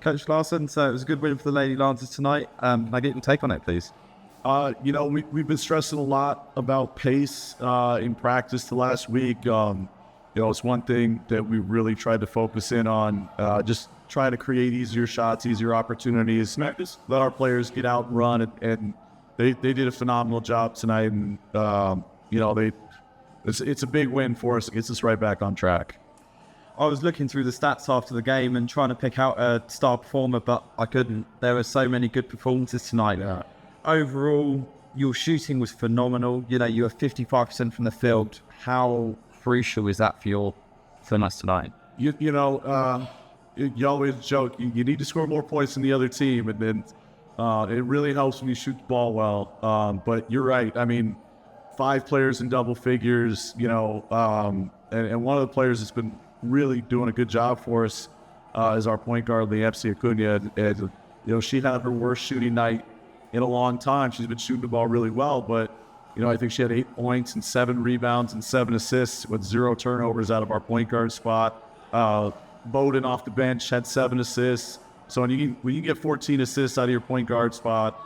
Coach Larsen, so it was a good win for the Lady Lancers tonight. Can I get your take on it, please? We've been stressing a lot about pace in practice the last week. It's one thing that we really tried to focus in on, just trying to create easier shots, easier opportunities, just let our players get out and run, and they did a phenomenal job tonight. And it's a big win for us. It gets us right back on track. I was looking through the stats after the game and trying to pick out a star performer, but I couldn't. There were so many good performances tonight. Yeah. Overall, your shooting was phenomenal. You were 55% from the field. How crucial is that for us tonight? You always joke, you need to score more points than the other team, and then it really helps when you shoot the ball well. But you're right. I mean, 5 players in double figures, and one of the players that's been really doing a good job for us is our point guard, Lambert. And she had her worst shooting night in a long time. She's been shooting the ball really well, but I think she had 8 points and 7 rebounds and 7 assists with 0 turnovers out of our point guard spot. Bowden off the bench had 7 assists. So when you get 14 assists out of your point guard spot,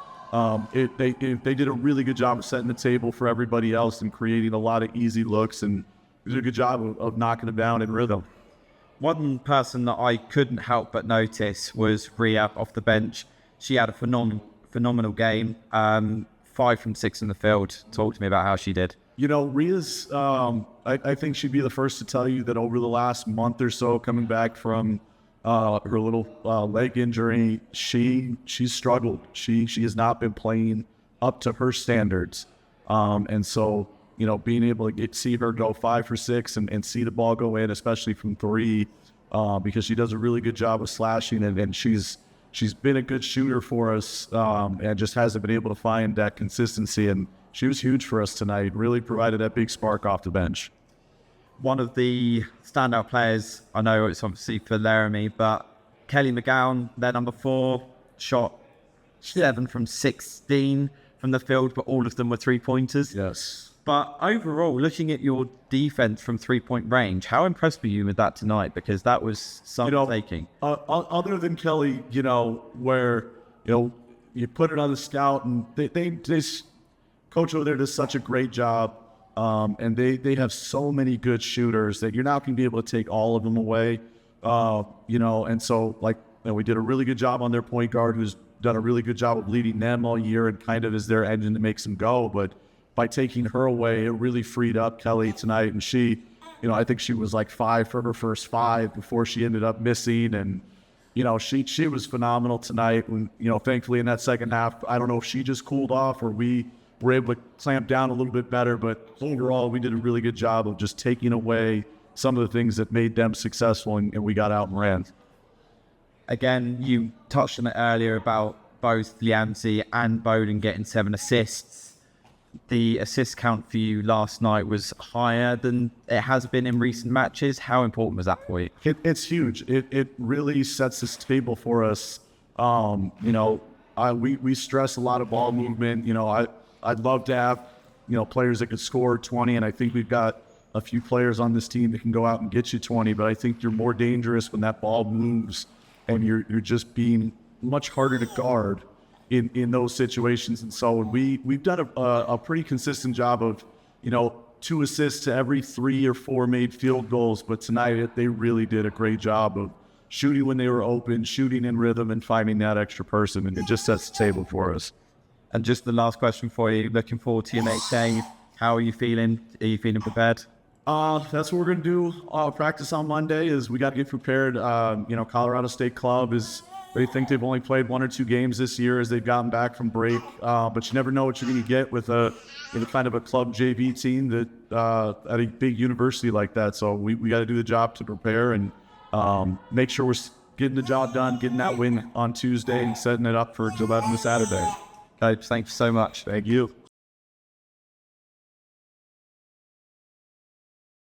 they did a really good job of setting the table for everybody else and creating a lot of easy looks, and they did a good job of knocking them down in rhythm. One person that I couldn't help but notice was Rhea off the bench. She had a phenomenal game. 5 from 6 in the field. Talk to me about how she did. Rhea's, I think she'd be the first to tell you that over the last month or so, coming back from her little leg injury, she's struggled. She has not been playing up to her standards. And so, being able to see her go 5 for 6 and see the ball go in, especially from 3, because she does a really good job of slashing, and she's been a good shooter for us, and just hasn't been able to find that consistency. And she was huge for us tonight, really provided that big spark off the bench. One of the standout players, I know it's obviously for Laramie, but Kelly McGowan, their number 4, shot 7 from 16 from the field, but all of them were 3-pointers. Yes. But overall, looking at your defense from 3-point range, how impressed were you with that tonight? Because that was something taking. Other than Kelly, where, you put it on the scout, and this coach over there does such a great job. And they have so many good shooters that you're not going to be able to take all of them away. And so we did a really good job on their point guard, who's done a really good job of leading them all year and kind of is their engine that makes them go. But by taking her away, it really freed up Kelly tonight. And she, I think she was 5 for her first 5 before she ended up missing. And, she was phenomenal tonight. And, thankfully in that second half, I don't know if she just cooled off or we were able to clamp down a little bit better. But overall, we did a really good job of just taking away some of the things that made them successful, and we got out and ran. Again, you touched on it earlier about both Liamzi and Bowden getting 7 assists. The assist count for you last night was higher than it has been in recent matches. How important was that for you? It's huge. It really sets this table for us. We stress a lot of ball movement. I'd love to have, players that could score 20, and I think we've got a few players on this team that can go out and get you 20, but I think you're more dangerous when that ball moves and you're just being much harder to guard in those situations. And so we've done a pretty consistent job of, 2 assists to every 3 or 4 made field goals, but tonight they really did a great job of shooting when they were open, shooting in rhythm, and finding that extra person, and it just sets the table for us. And just the last question for you, looking forward to your next game. How are you feeling? Are you feeling prepared? That's what we're going to do. Practice on Monday is we got to get prepared. Colorado State Club they think they've only played 1 or 2 games this year as they've gotten back from break. But you never know what you're going to get with a kind of a club JV team that at a big university like that. So we got to do the job to prepare and make sure we're getting the job done, getting that win on Tuesday and setting it up for Gillette on Saturday. Coach, thanks so much. Thank you.